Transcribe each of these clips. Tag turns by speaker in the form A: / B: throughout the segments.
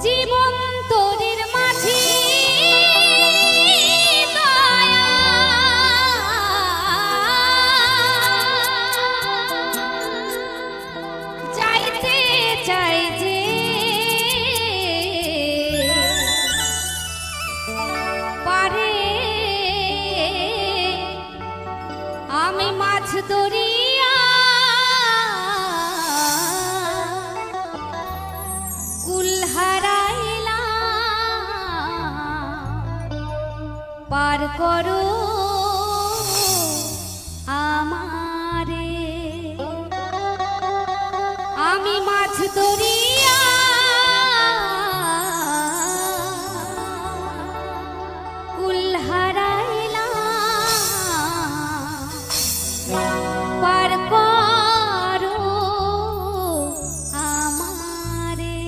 A: জীবন তোরির মাঝি দয়া চাইতে চাই যে পারে আমি মাছ দরিয়া কুল হারাইলাম পার করো আমারে আমি মাছ দরিয়া কুল হারাইলাম পার করো আমারে।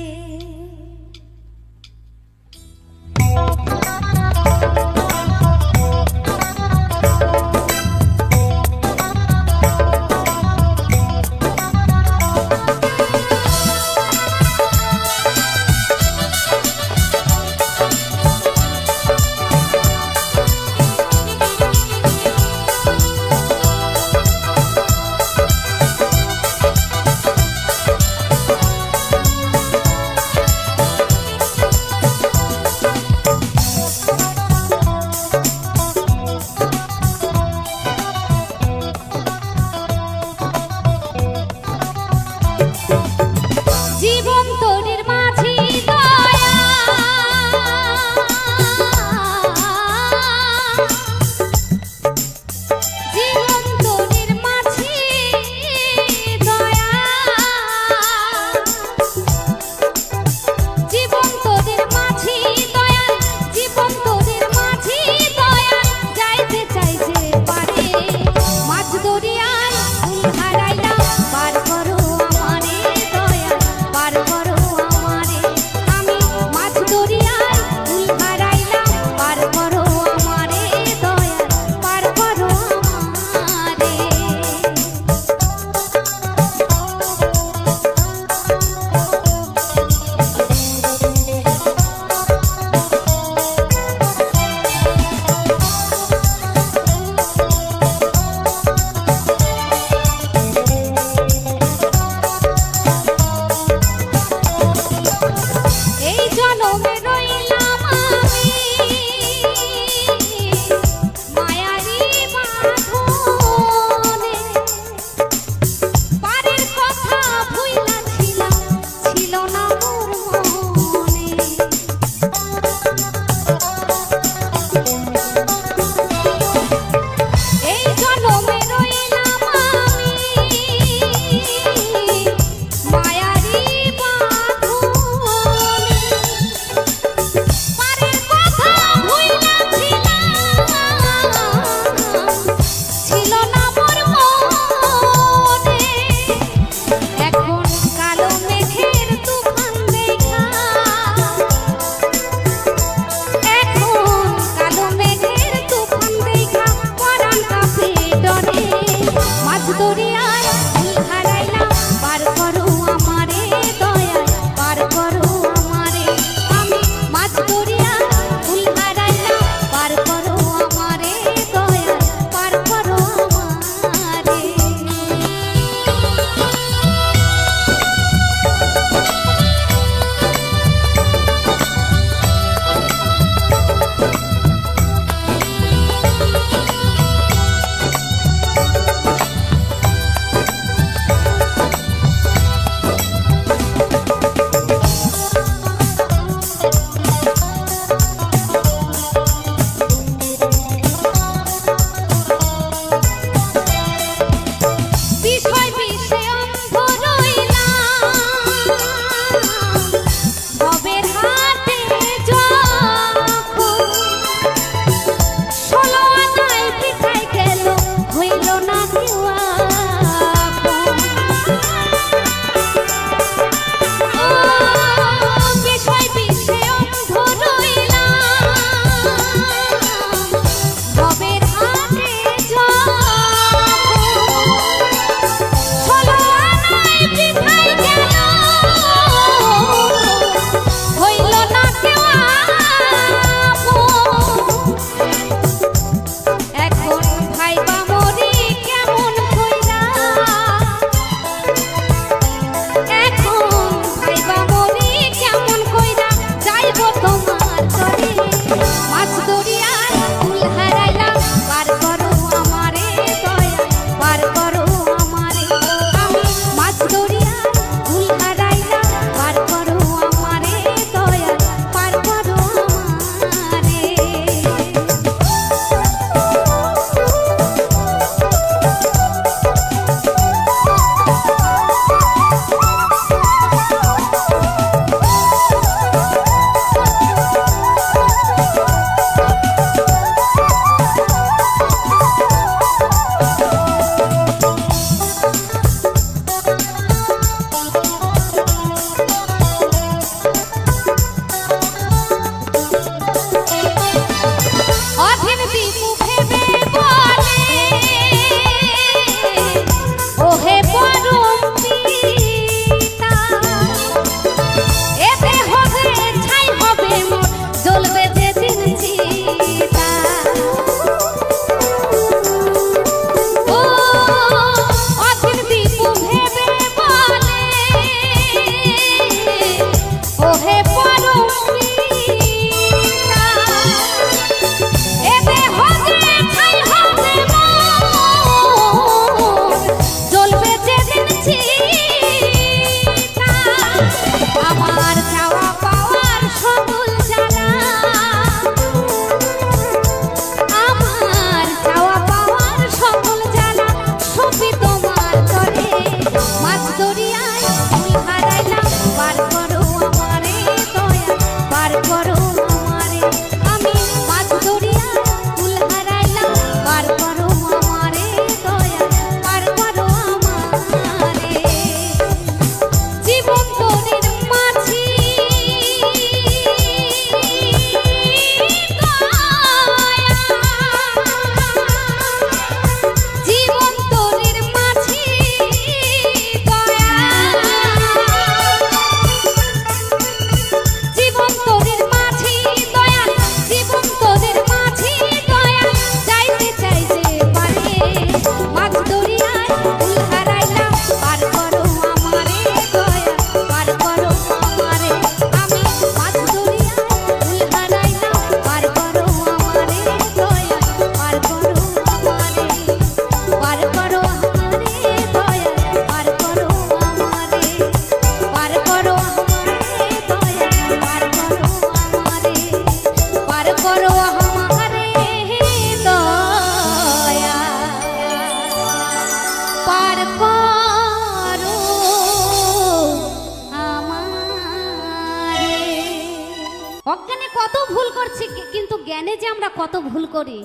A: অজ্ঞানে কত ভুল করছি, কিন্তু জ্ঞানে যে আমরা কত ভুল করি।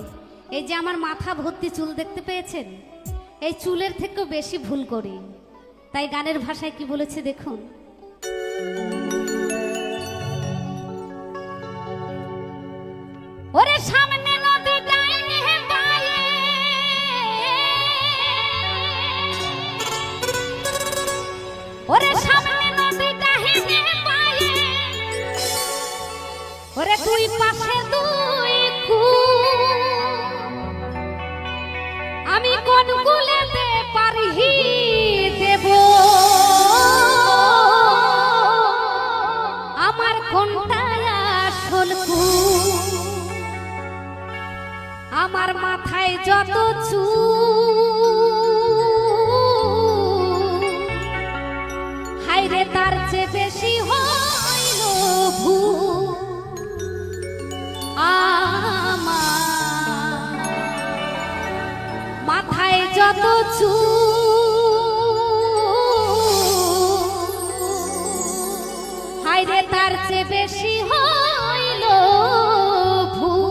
A: এই যে আমার মাথা ভর্তি চুল দেখতে পেয়েছেন, এই চুলের থেকেও বেশি ভুল করি। তাই গানের ভাষায় কি বলেছে দেখুন, ওরে সামনে নদী ডাইনে বায়ে, ওরে সামনে নদী ডাইনে বায়ে, ওরে দুই পাশে দুই কূল, আমি কোন কুলেতে পারি দেব, আমার কোনটা আসল কুল, আমার মাথায় যত চুল, হাইরে তার চেয়ে বেশি হইল ভুল আমার, মাথায় যত চুল, হাইরে তার চেয়ে বেশি হইল ভুল।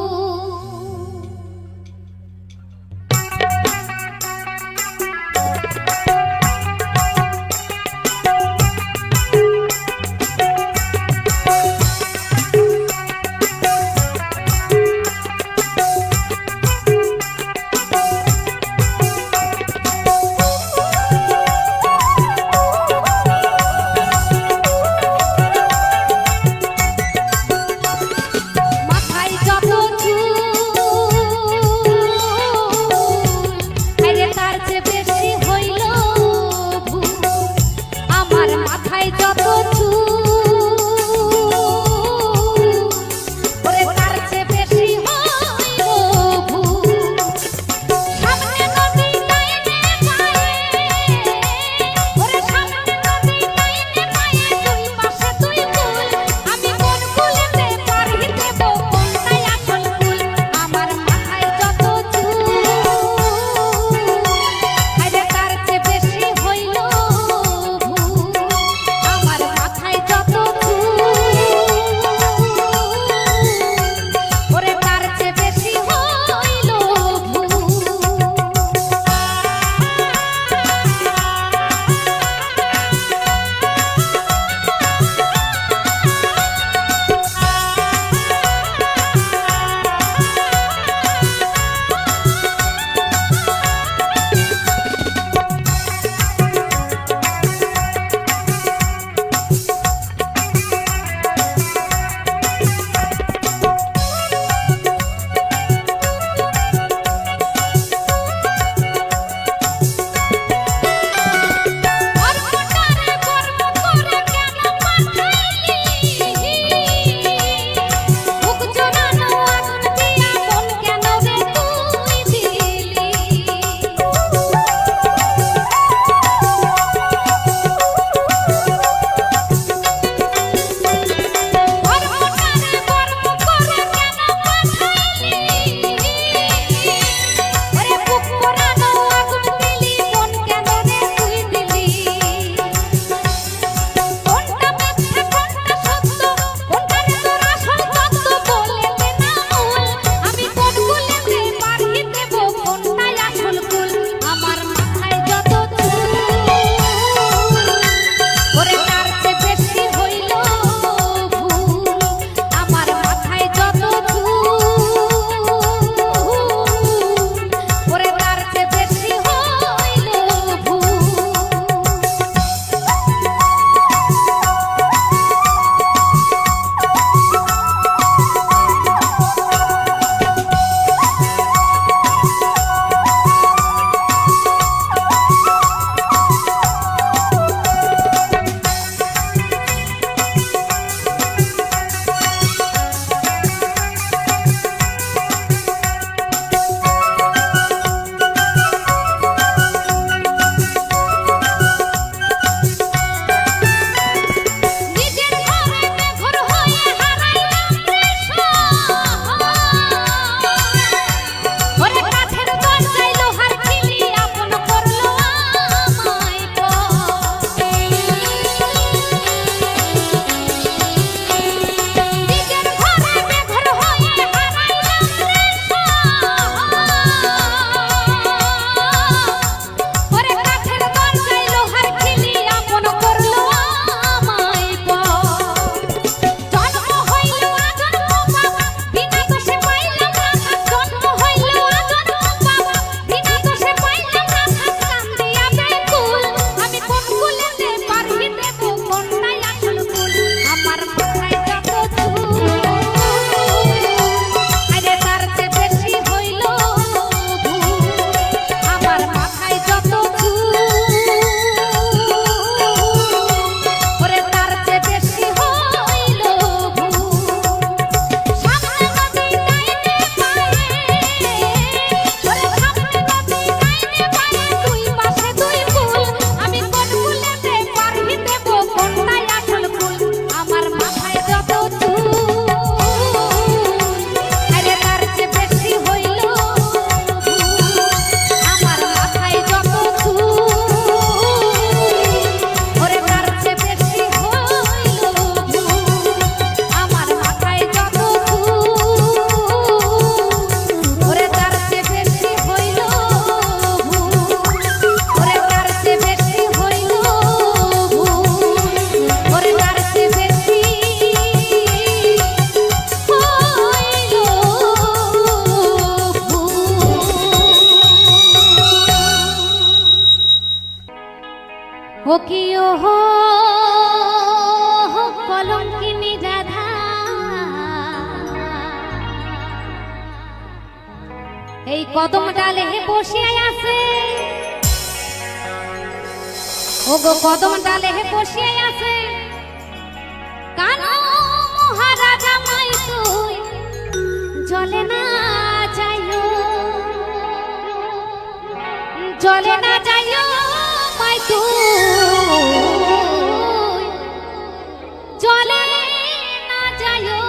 A: কি ও হো কলঙ্কিনী রাধা, এই কদম ডালে বসিয়া আছে, ও গো কদম ডালে বসিয়া আছে, কানো মহারাজা মাই তুই জলে না যাইও, জলে না যাইও মাই তুই জলে না যাইও।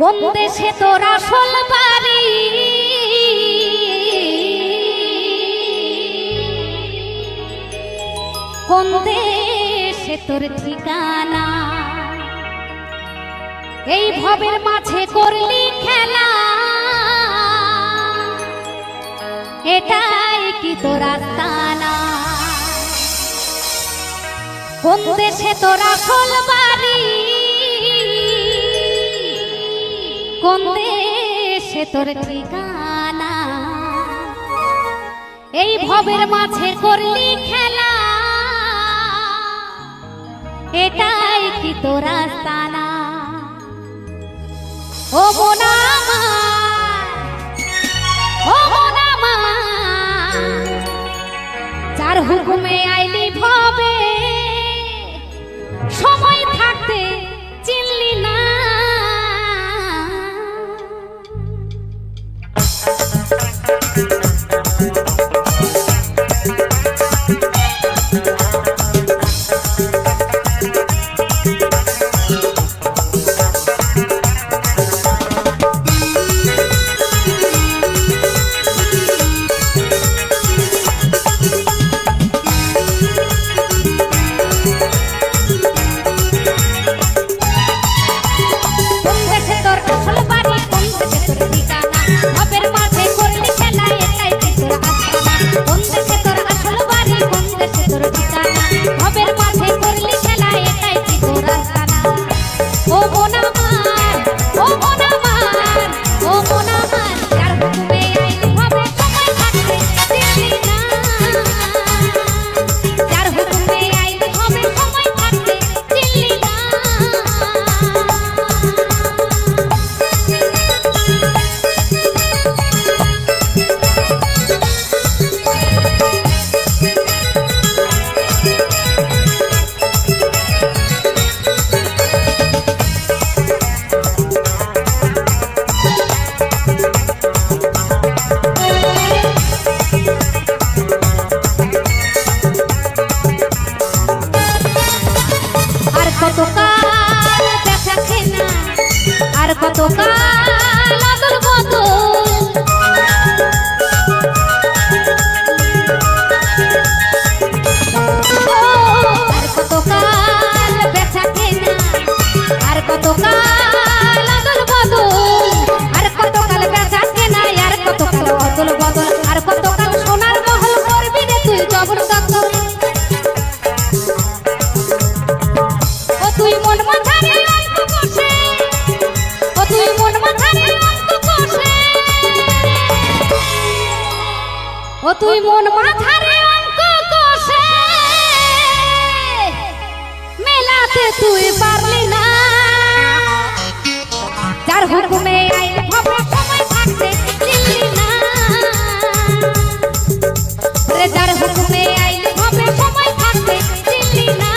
A: কোন দেশে তোর আসল বাড়ি, কোন দেশে তোর ঠিকানা, এই ভবের মাঝে করলি খেলা, এটাই কি তোর আস্তানা? কোন দেশে তোর আসল বাড়ি, কোন দেশে তোর ঠিকানা, এই ভবের মাঝে করলি খেলা, এটাই কি তোর আস্তানা? ও মন আমার, ও মন আমার, যার হুকুমে আইলি ভবে, সময় থাকতে চিনলি না। আর কত কাল আদর বদল, আর কত কাল বেচা কেনা, আর কত কাল আদর বদল, আর কত কাল বেচা কেনা, আর কত কাল অদল বদল, আর কত কাল সোনার মহল করবি রে তুই জবরদখল। ও তুই মন মাঝারে অঙ্ক কষে, ও তুই মন মাঝারে অঙ্ক কষে, ও তুই মন মাঝারে অঙ্ক কষে, মেলাতে তুই পারলি না। যার হুকুমে আইলে ভবে সময় থাকতে চিনলি না, রে যার হুকুমে আইলে ভবে সময় থাকতে চিনলি না।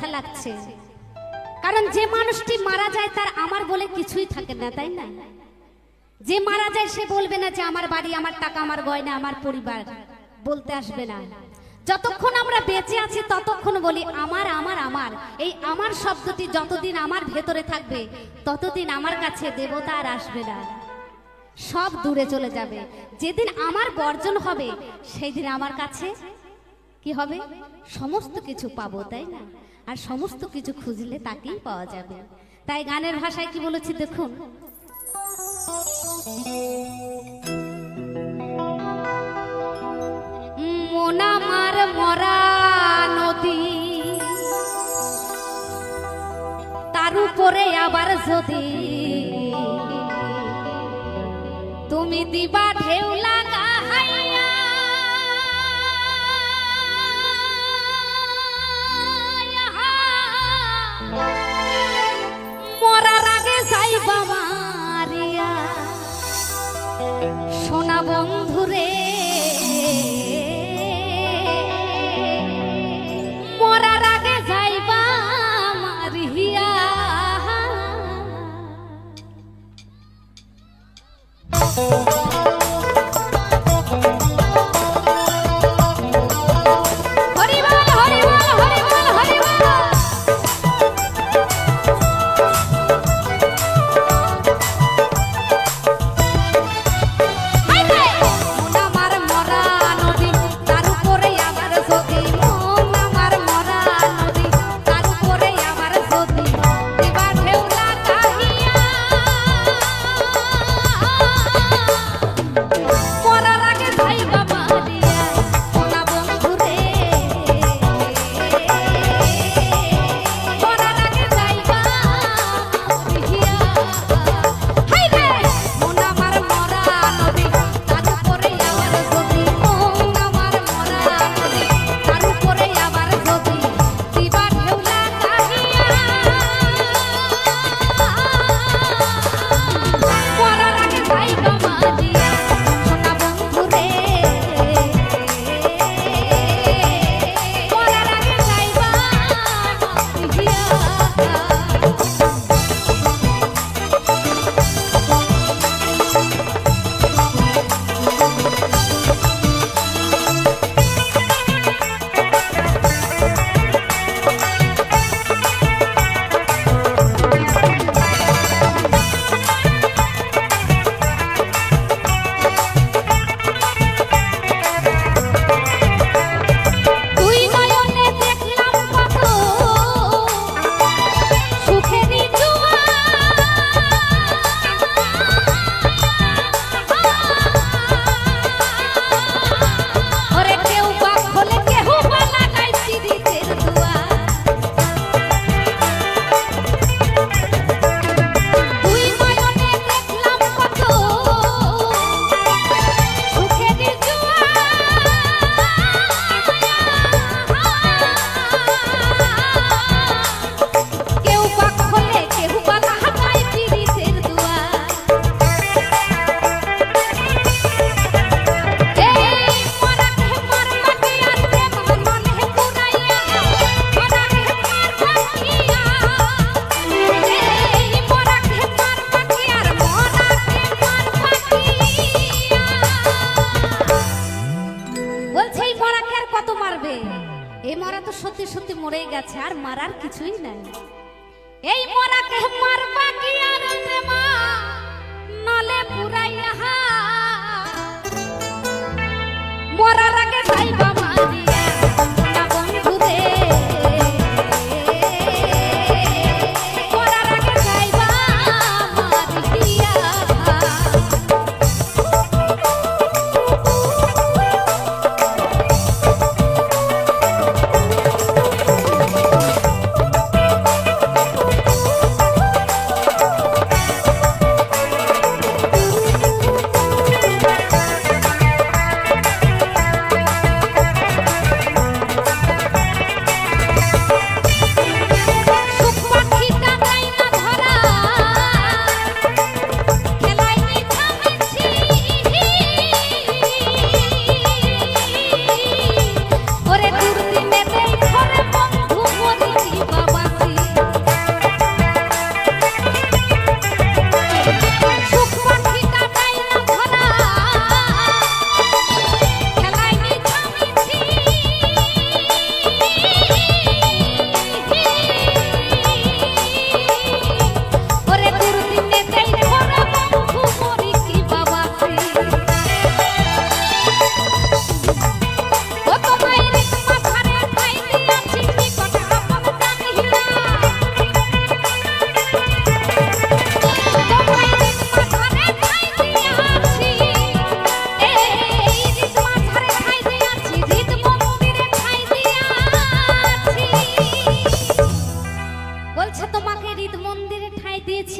A: ব্যথা লাগছে, কারণ যে মানুষটি মারা যায় তার আমার বলে কিছুই থাকে না, তাই না? যে মারা যায় সে বলবে না যে আমার বাড়ি, আমার টাকা, আমার গয়না, আমার পরিবার, বলতে আসবে না। যতক্ষণ আমরা বেঁচে আছি ততক্ষণ বলি আমার আমার আমার। এই আমার শব্দটি যতদিন আমার ভেতরে থাকবে ততদিন আমার কাছে দেবতা আর আসবে না, সব দূরে চলে যাবে। যেদিন আমার বর্জন হবে সেই দিন আমার কাছে কি হবে? সমস্ত কিছু পাবো, তাই না? আর সমস্ত কিছু খুঁজলে তাকেই পাওয়া যাবে। তাই গানের ভাষায় কি বলেছি দেখুন, মন আমার মরা নদী, তার উপরে আবার যদি তুমি দিবা ঢেউ লাগা হাইয়া, মরার আগে যাইবা মারিয়া সোনা বন্ধুরে, মরার আগে যাইবা মারিয়া। সত্যি সত্যি মরে গেছে, আর মারার কিছুই নাই। এই মরাকে মারবা কি আর মা নলে পুরাইয়া, মরার আগে যাইবা মারিয়া না বন্ধু রে, মরার আগে যাইবা মারিয়া।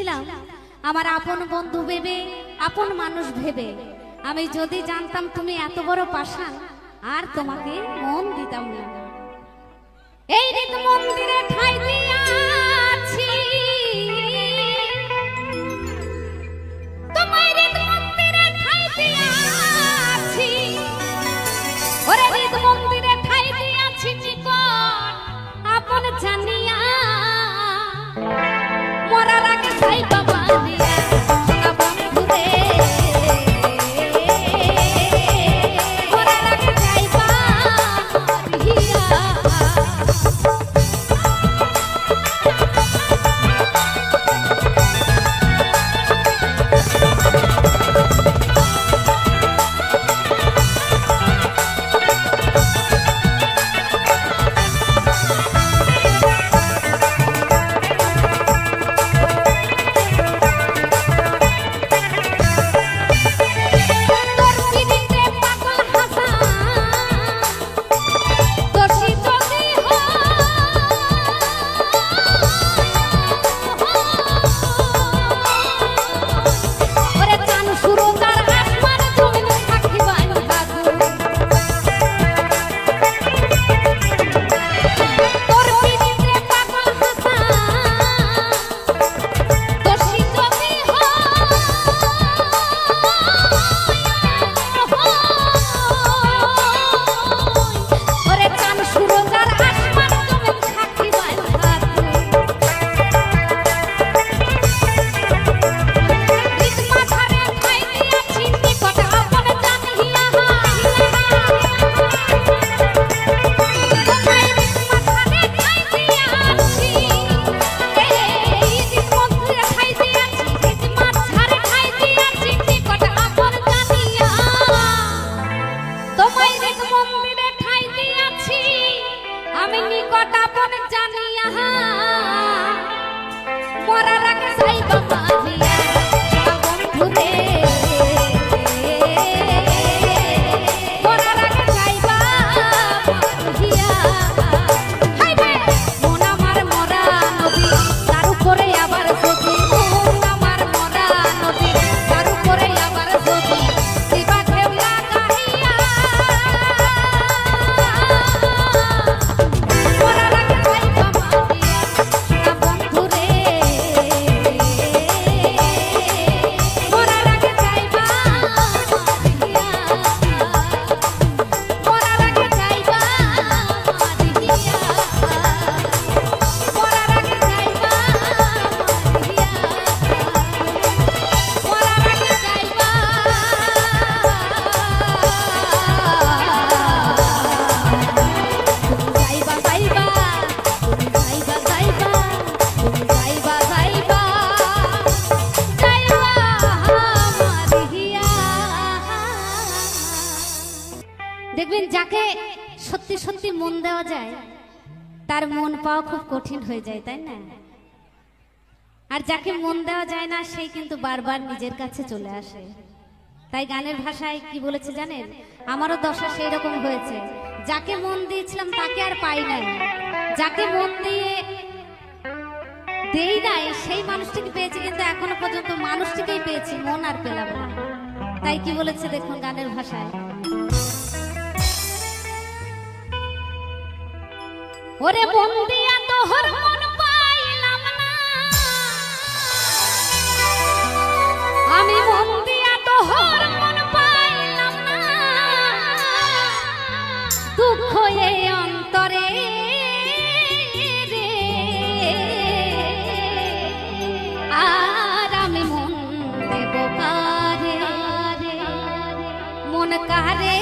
A: দিয়েছিলাম আমার আপন বন্ধু ভেবে, আপন মানুষ ভেবে। আমি যদি জানতাম তুমি এত বড় পাষাণ, আর তোমাকে মন দিতাম না। এই হৃদ মন্দিরে ঠাই দিয়াছি, তোমায় হৃদ মন্দিরে ঠাই দিয়াছি, ওরে হৃদ মন্দিরে ঠাই দিয়াছি নিকট আপন জানিয়া, মরার আগে চাই বাবা দিয়া সোনা বন্ধু রে, মরার আগে যাইবা হিয়া। দেখবেন যাকে সত্যি সত্যি মন দেওয়া যায় তার মন পাওয়া খুব কঠিন হয়ে যায়, তাই না? আর যাকে মন দেওয়া যায় না সেই কিন্তু বারবার নিজের কাছে চলে আসে। তাই গানের ভাষায় কি বলেছে জানেন? আমারও দশা সেই রকম হয়েছে, যাকে মন দিয়েছিলাম তাকে আর পাই নাই, যাকে মন দিয়ে দেই নাই সেই মানুষটিকে পেয়েছি, কিন্তু এখনো পর্যন্ত মানুষটিকেই পেয়েছি, মন আর পেলাম না। তাই কি বলেছে দেখুন গানের ভাষায়, ওরে মন দিয়া তোহর মন পাইলাম না, আমি মন দিয়া তোহর মন পাইলাম না, দুঃখ এই অন্তরে রে, আর আমি মন দেব কারে, মন কারে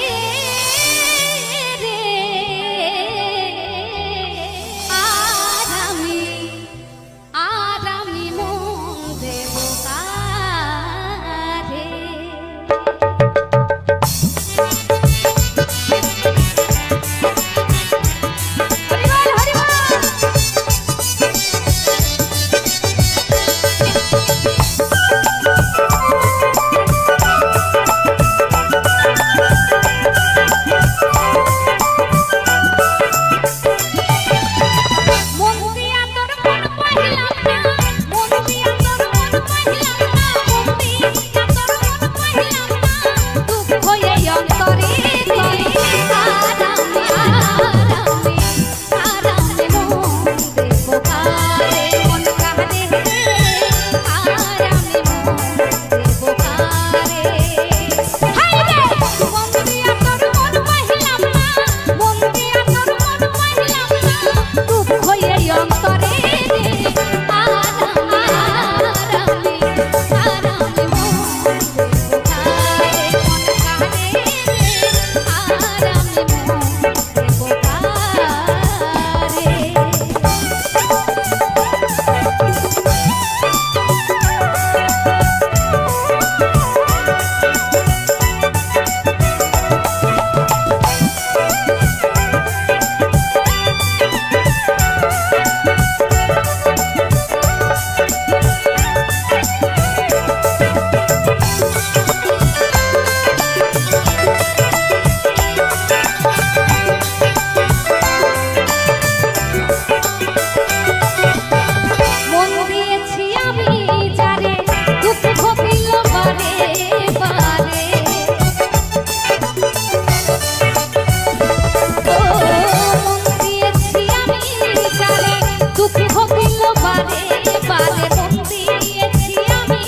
A: দিল বারে বারে মন দিয়েছি আমি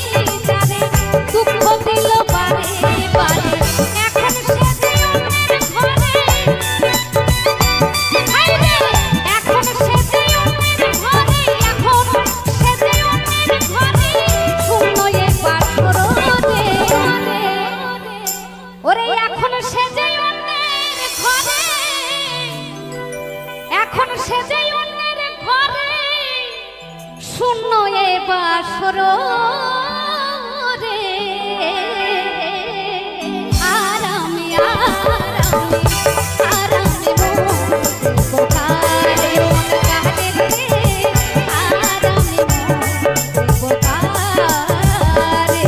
A: যারে দুঃখ দিল বারে বারে এখন সে যে অন্যের ঘরে হায়রে এখন সে যে অন্যের ঘরে এখন সে যে অন্যের ঘরে শূন্য এ বাসর রে ওরে এখন সে যে অন্যের ঘরে এখন সে যে অন্যের ঘরে শূন্য এ বাসর রে আরামে আরামে আরামে বোকারে বোকারে রে আরামে বোকারে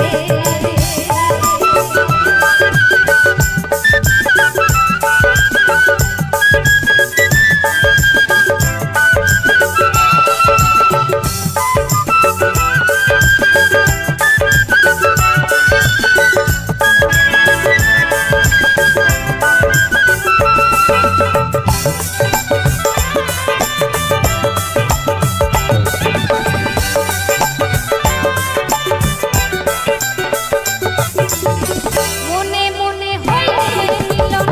A: মনে মনে হইলে মিলন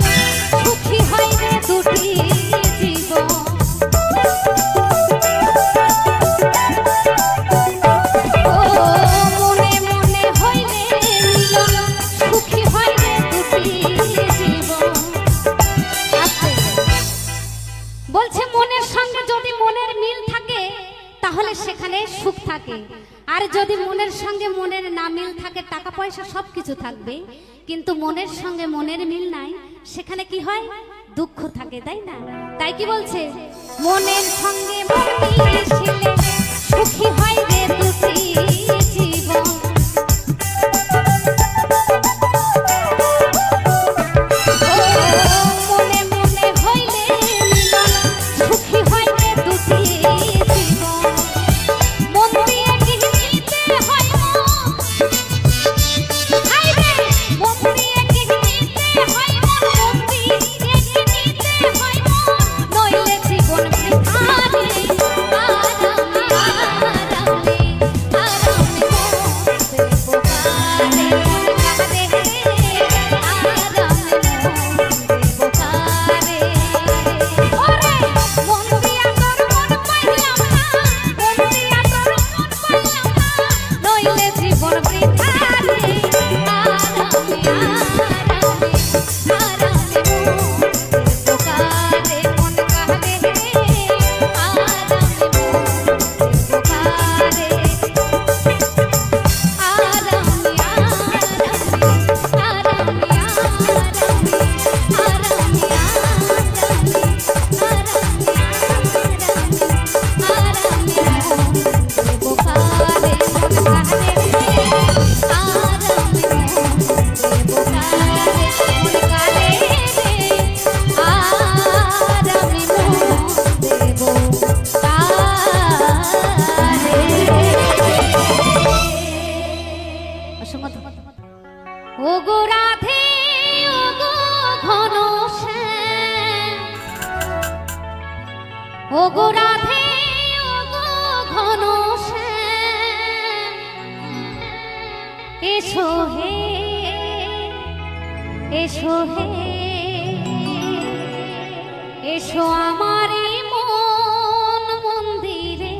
A: সুখী হয় রে দুটি জীবন ও মনে মনে হইলে মিলন সুখী হয় রে দুটি জীবন বলছে মনের সঙ্গে যদি মনের মিল থাকে তাহলে সেখানে সুখ থাকে আর যদি মনের সঙ্গে মনের না মিল থাকে টাকা পয়সা সবকিছু থাকবে কিন্তু মনের সঙ্গে মনের মিল নাই সেখানে কি হয় দুঃখ থাকে তাই না তাই কি বলছে মনের সঙ্গে মন মিশিলে সুখী হয় রে দুটি জীবন মনে মনে হইলে মিলন সুখী হয় রে দুটি জীবন মন দিয়ে গিনিতে হয় হায়রে মন দিয়ে গিনিতে হয় মন দিয়ে গিনিতে হয় নইলে জীবন বৃথারে আরামে আরামে আরামে বোকারে বোকারে আরামে বোকারে ওরে মন দিয়া তোর মন পাইলাম না মন দিয়া তোর মন পাইলাম না নইলে জীবন বৃথারে আরামে আরামে আরামে বোকারে মন কাহে আরামে বোকারে ওগো রাধে ওগো ঘন শ্যাম ওগো রাধে ওগো ঘন শ্যাম এসো হে এসো হে এসো আমার এই মন মন্দিরে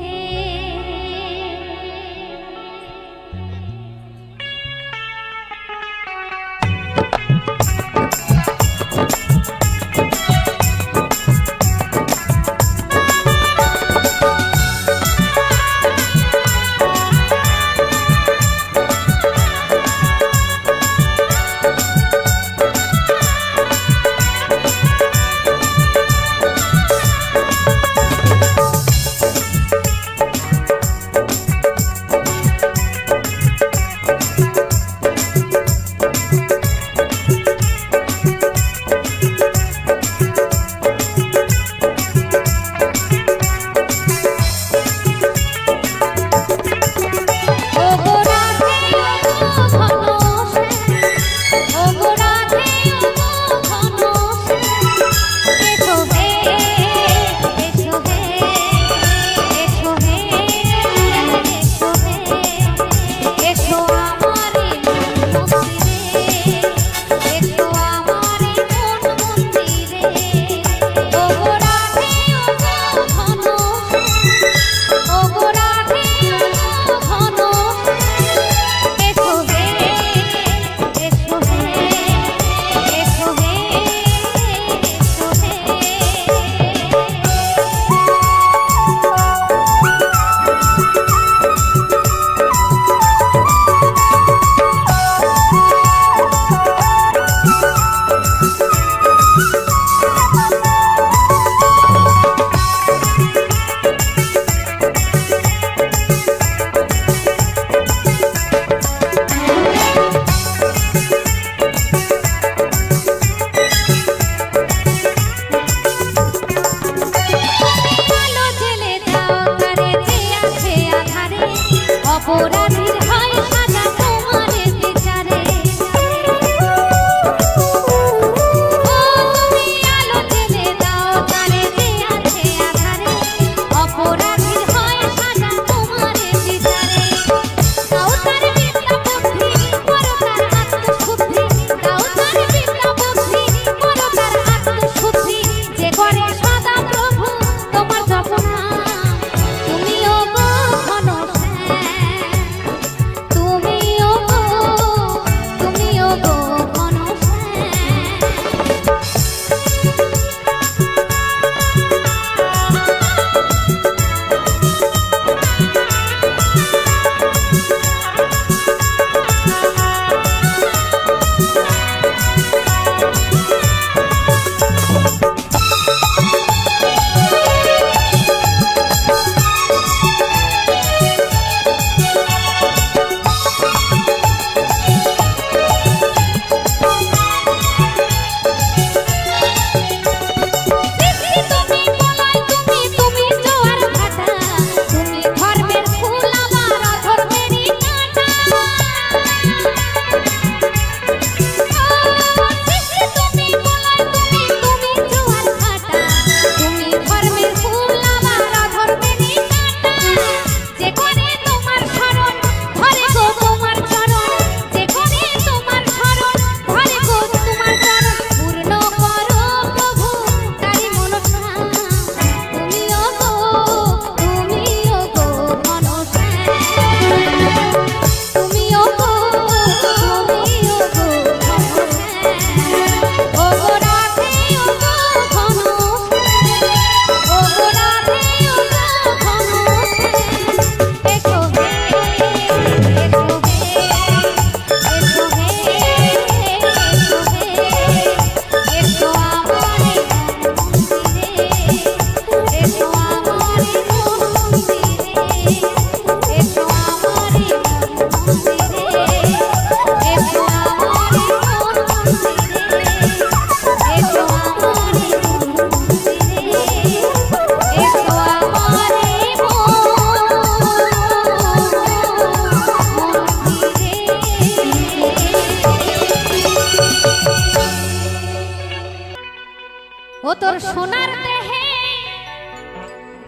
A: তোর সোনার দেহে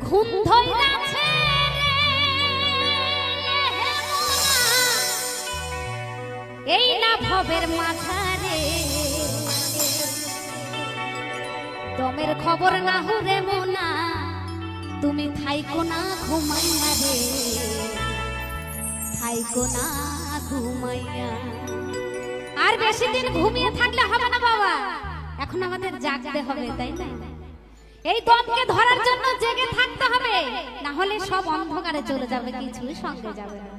A: ঘুম ধইরাছে এই না ভবের মাঝারে দমের খবর না হুরে মোনা তুমি থাইকো না ঘুমাইয়া রে থাইকো না ঘুমাইয়া। আর বেশি দিন ঘুমিয়ে থাকলে হবে না বাবা, এখন আমাদের জাগতে হবে, তাই না? এই দমকে ধরার জন্য জেগে থাকতে হবে, না হলে সব অন্ধকারে চলে যাবে, কিছুই সঙ্গে যাবে না।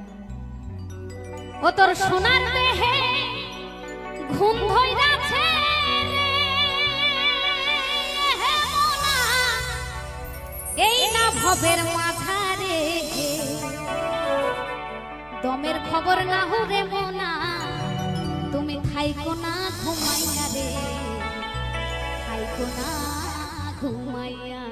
A: ও তোর সোনার দেহে ঘুম ধইরাছে এই না ভবের মাঝারে দমের খবর না হুরে মোনা তুমি থাইকো না ঘুমাইয়া রে থাইকো না ঘুমাইয়া।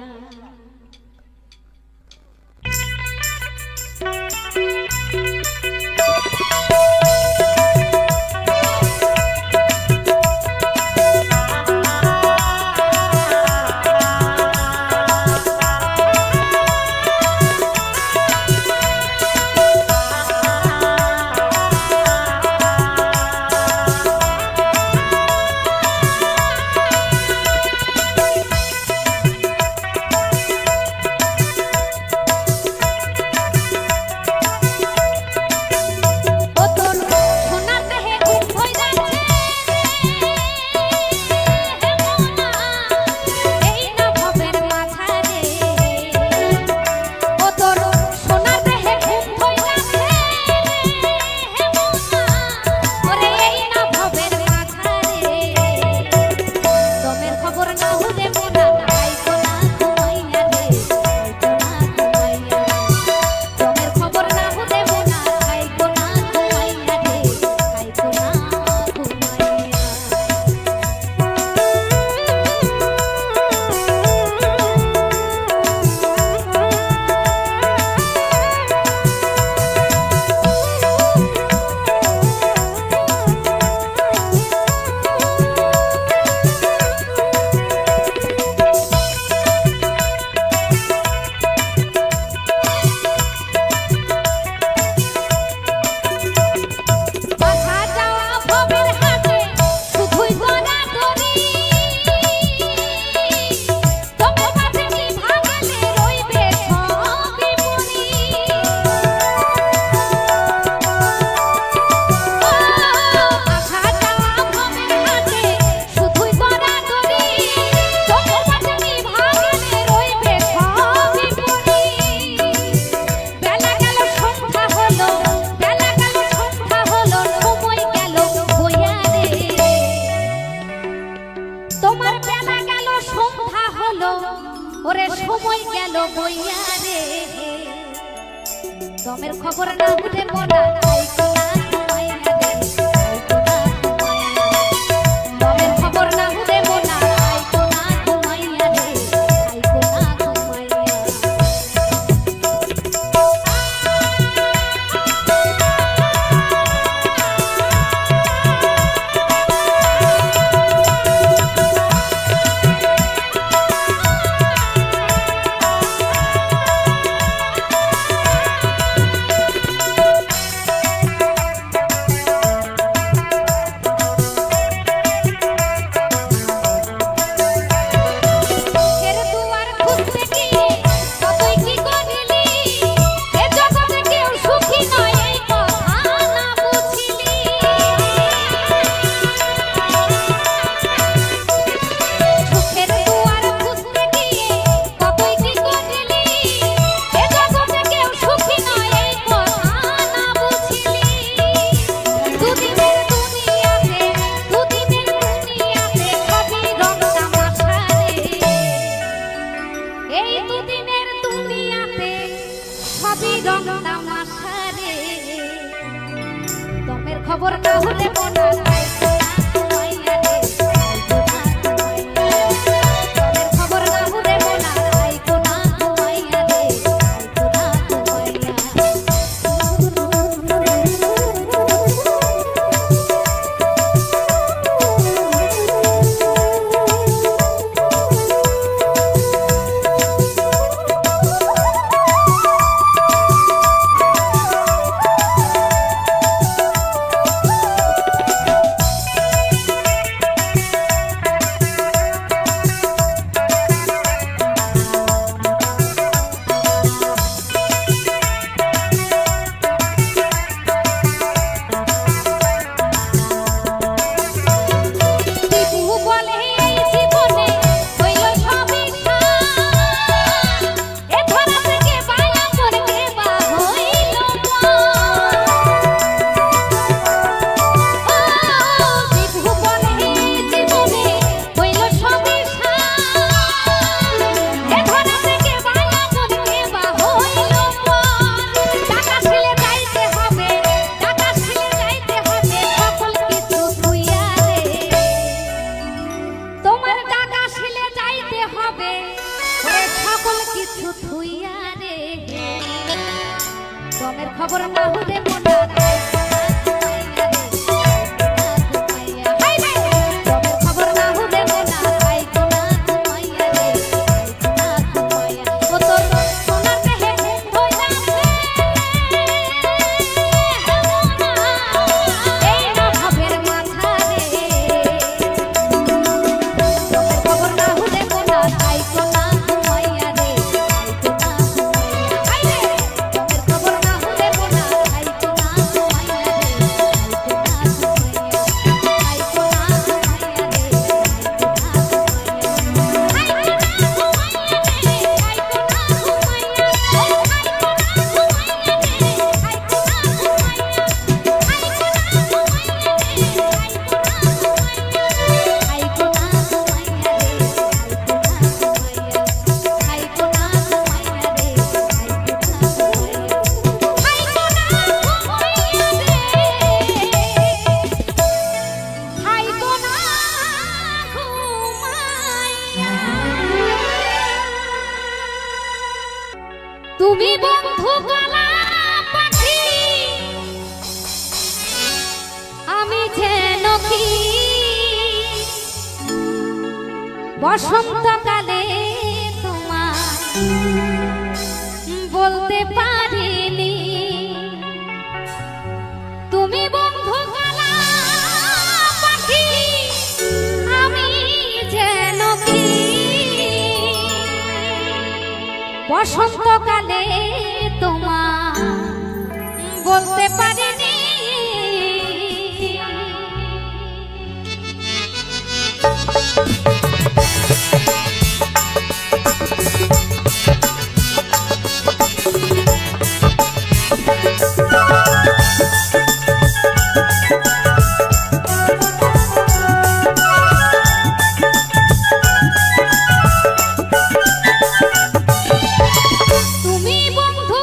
A: ওরে সময় গেল বইয়া রে দমের খবর না উঠে মোনা থাইকো না ঘুমাইয়া রে থাইকো না ঘুমাইয়া। দমের খবর না উঠে মোনা থাইকো না ঘুমাইয়া রে থাইকো না ঘুমাইয়া। দমের খবর না হলে মোনা থাইকো না ঘুমাইয়া রে থাইকো না ঘুমাইয়া। দমের খবর না হলে মোনা থাইকো না ঘুমাইয়া রে থাইকো না ঘুমাইয়া। খবর না হলে মনা খবর না হলে মনা ঘুমাইয়া রে ও তোর সোনার দেহে হইলা এই না ভাবের মাথা রে খবর না হলে মনা ঘুমাইয়া রে খবর না হলে মনা তুমি বন্ধু গলা পাখি আমি যেন কি বসন্তকালে তোমার বলতে পারিনি তুমি বন্ধু গলা পাখি আমি যেন কি বসন্তকালে তোমার বলতে পারিনি তুমি বন্ধু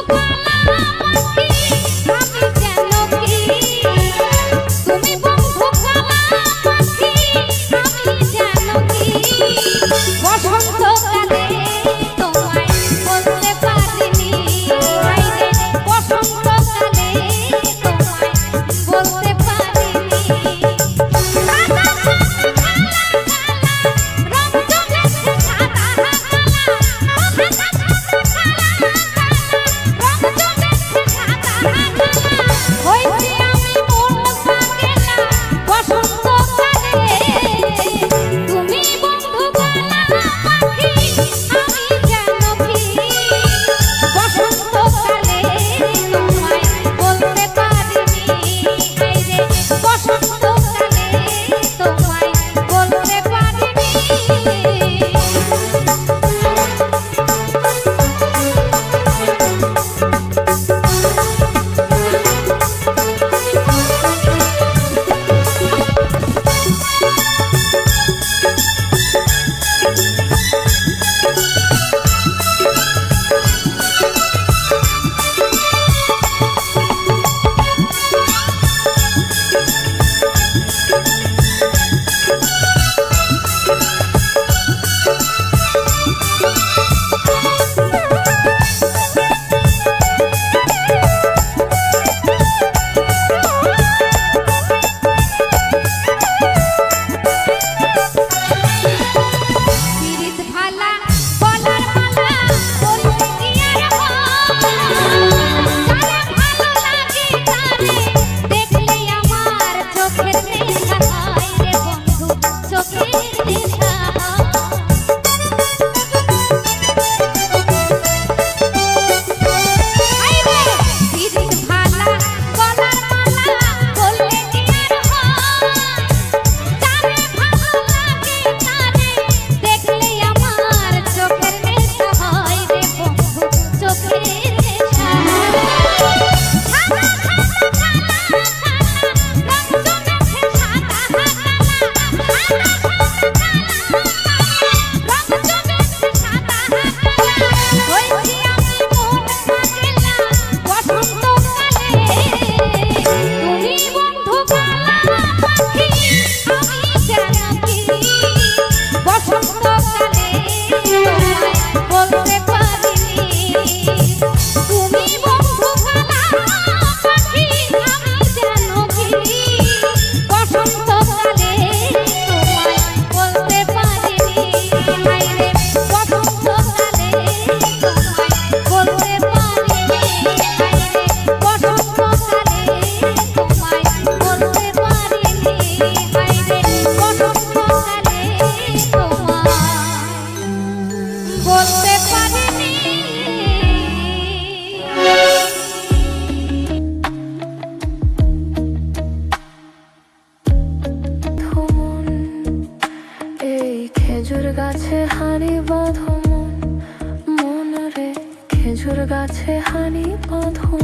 B: গাছে হানি বাঁধো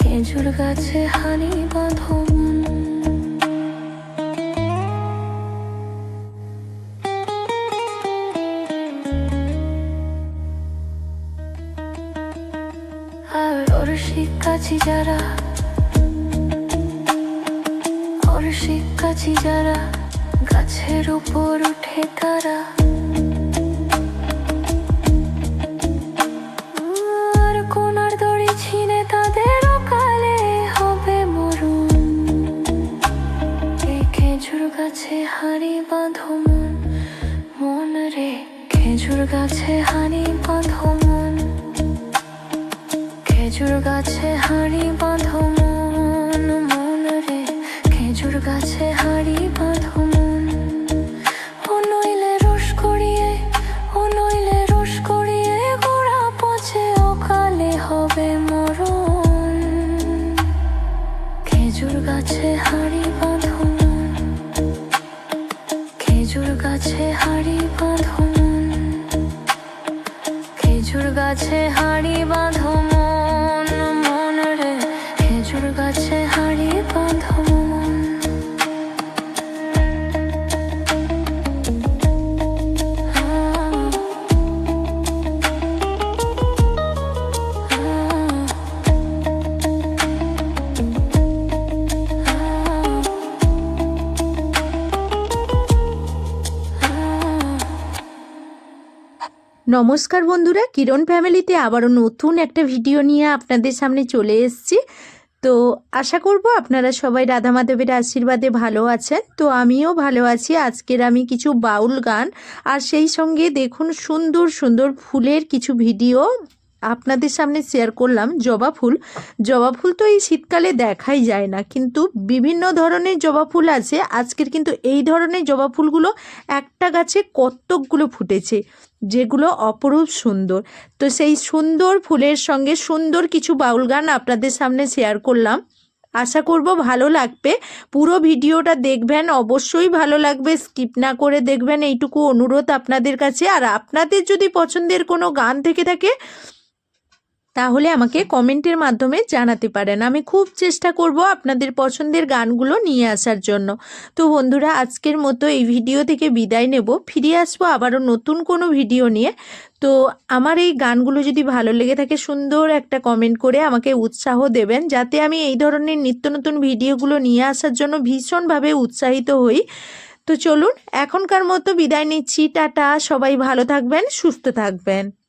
B: খেজুর গাছে হানি বাঁধো আর রসিক কাছি যারা রসিক কাছি যারা গাছের উপর উঠে তারা আর কোনার দড়ি ছিনে তাদের কালে হবে মরণ এই খেজুর গাছে হানি বাঁধো মন মন রে খেজুর গাছে হানি বাঁধো মন খেজুর গাছে হাড়ি বাঁধো মন মন রে খেজুর গাছে হাড়ি বাঁধো মন ও নইলে রস করিয়ে গোড়া পচে অকালে হবে মরণ খেজুর গাছে হাড়ি বাঁধো মন খেজুর গাছে হাড়ি বাঁধো মন খেজুর গাছে হাড়ি বাঁধো মন মন রে খেজুর গাছে হাড়ি বাঁধো মন
C: নমস্কার বন্ধুরা, কিরণ ফ্যামিলিতে আবারও নতুন একটা ভিডিও নিয়ে আপনাদের সামনে চলে এসেছি। তো আশা করব আপনারা সবাই রাধা মাধবের আশীর্বাদে ভালো আছেন। তো আমিও ভালো আছি। আজকের আমি কিছু বাউল গান আর সেই সঙ্গে দেখুন সুন্দর সুন্দর ফুলের কিছু ভিডিও আপনাদের সামনে শেয়ার করলাম। জবা ফুল তো এই শীতকালে দেখাই যায় না, কিন্তু বিভিন্ন ধরনের জবা ফুল আছে। আজকের কিন্তু এই ধরনের জবা ফুলগুলো একটা গাছে কতকগুলো ফুটেছে, যেগুলো অপরূপ সুন্দর। তো সেই সুন্দর ফুলের সঙ্গে সুন্দর কিছু বাউল গান আপনাদের সামনে শেয়ার করলাম। আশা করব ভালো লাগবে। পুরো ভিডিওটা দেখবেন, অবশ্যই ভালো লাগবে, স্কিপ না করে দেখবেন, এইটুকু অনুরোধ আপনাদের কাছে। আর আপনাদের যদি পছন্দের কোনো গান থেকে থাকে তাহলে আমাকে কমেন্টের মাধ্যমে জানাতে পারেন। আমি খুব চেষ্টা করব আপনাদের পছন্দের গানগুলো নিয়ে আসার জন্য। তো বন্ধুরা, আজকের মতো এই ভিডিও থেকে বিদায় নেব। ফিরে আসবো আবারও নতুন কোনো ভিডিও নিয়ে। তো আমার এই গানগুলো যদি ভালো লেগে থাকে সুন্দর একটা কমেন্ট করে আমাকে উৎসাহ দেবেন, যাতে আমি এই ধরনের নিত্য নতুন ভিডিওগুলো নিয়ে আসার জন্য ভীষণভাবে উৎসাহিত হই। তো চলুন এখনকার মতো বিদায় নিচ্ছি। টাটা। সবাই ভালো থাকবেন, সুস্থ থাকবেন।